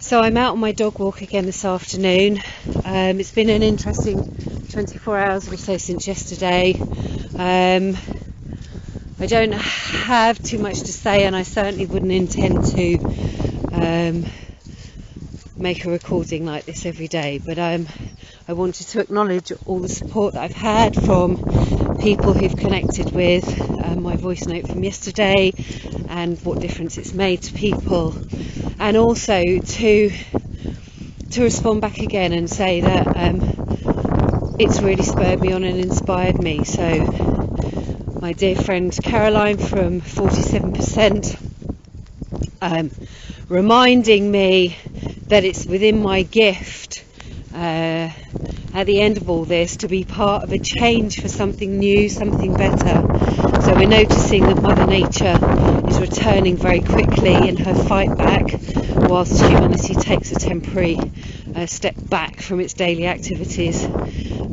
So I'm out on my dog walk again this afternoon. It's been an interesting 24 hours or so since yesterday. I don't have too much to say, and I certainly wouldn't intend to make a recording like this every day, but I wanted to acknowledge all the support that I've had from people who've connected with my voice note from yesterday and what difference it's made to people, and also to respond back again and say that it's really spurred me on and inspired me. So my dear friend Caroline from 47%, reminding me that it's within my gift at the end of all this to be part of a change for something new, something better. So we're noticing that Mother Nature is returning very quickly in her fight back, whilst humanity takes a temporary step back from its daily activities.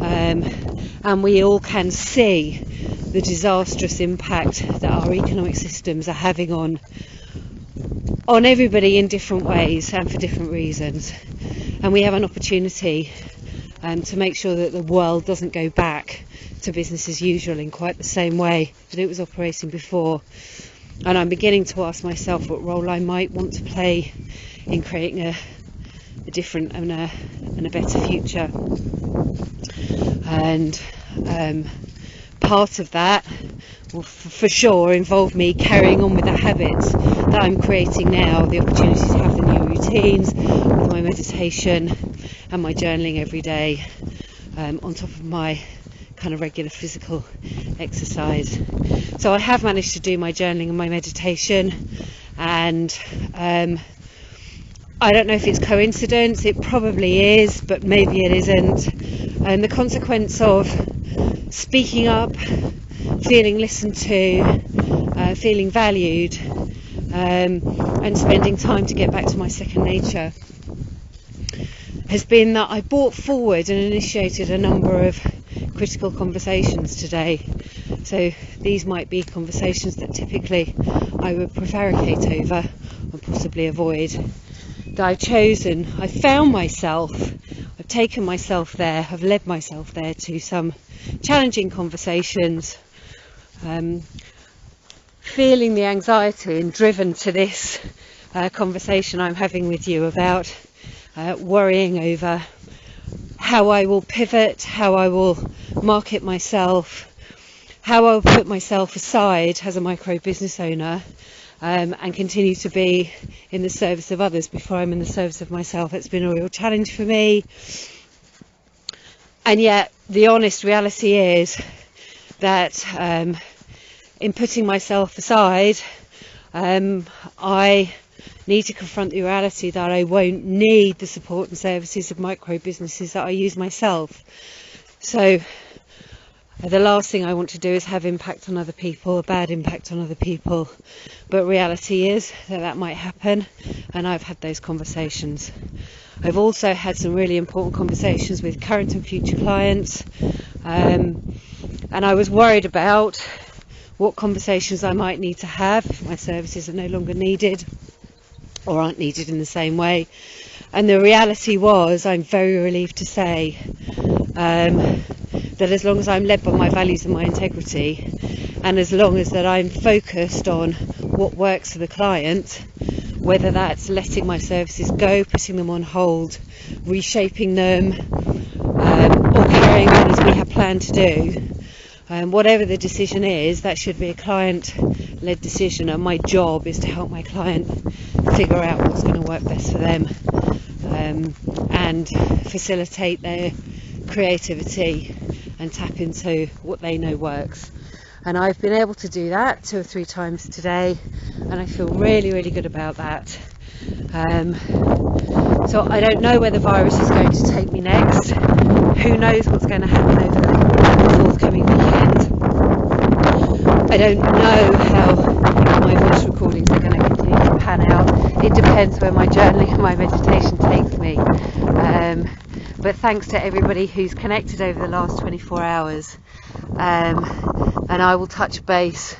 And we all can see the disastrous impact that our economic systems are having on everybody in different ways and for different reasons. And we have an opportunity to make sure that the world doesn't go back to business as usual in quite the same way that it was operating before. And I'm beginning to ask myself what role I might want to play in creating a different and a better future. And part of that will for sure involve me carrying on with the habits that I'm creating now, the opportunity to have the new routines with my meditation and my journaling every day, on top of my kind of regular physical exercise. So I have managed to do my journaling and my meditation, and I don't know if it's coincidence, it probably is, but maybe it isn't. And the consequence of speaking up, feeling listened to, feeling valued, and spending time to get back to my second nature has been that I brought forward and initiated a number of critical conversations today. So these might be conversations that typically I would prevaricate over or possibly avoid. That I've found myself, I've taken myself there, I've led myself there to some challenging conversations, feeling the anxiety and driven to this conversation I'm having with you about worrying over how I will pivot, how I will market myself, how I'll put myself aside as a micro business owner, and continue to be in the service of others before I'm in the service of myself. It's been a real challenge for me. And yet the honest reality is that in putting myself aside, I need to confront the reality that I won't need the support and services of micro businesses that I use myself. So the last thing I want to do is have impact on other people, a bad impact on other people. But reality is that might happen, and I've had those conversations. I've also had some really important conversations with current and future clients, and I was worried about what conversations I might need to have if my services are no longer needed or aren't needed in the same way. And the reality was, I'm very relieved to say that as long as I'm led by my values and my integrity, and as long as that I'm focused on what works for the client, whether that's letting my services go, putting them on hold, reshaping them, or carrying on as we have planned to do, whatever the decision is, that should be a client-led decision, and my job is to help my client figure out what's going to work best for them, and facilitate their creativity and tap into what they know works. And I've been able to do that 2 or 3 times today, and I feel really, really good about that. So I don't know where the virus is going to take me next. Who knows what's going to happen over the forthcoming weekend. I don't know how my voice recordings are going to continue to pan out. It depends where my journaling and my meditation takes me. But thanks to everybody who's connected over the last 24 hours. And I will touch base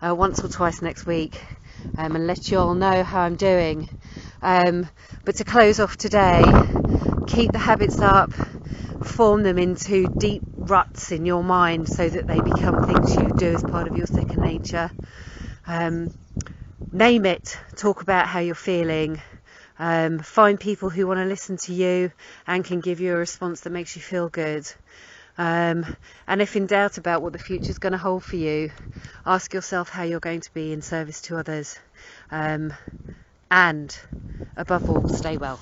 once or twice next week and let you all know how I'm doing. But to close off today, keep the habits up, form them into deep ruts in your mind so that they become things you do as part of your second nature. Name it, talk about how you're feeling, find people who want to listen to you and can give you a response that makes you feel good. And if in doubt about what the future is going to hold for you, ask yourself how you're going to be in service to others. And above all, stay well.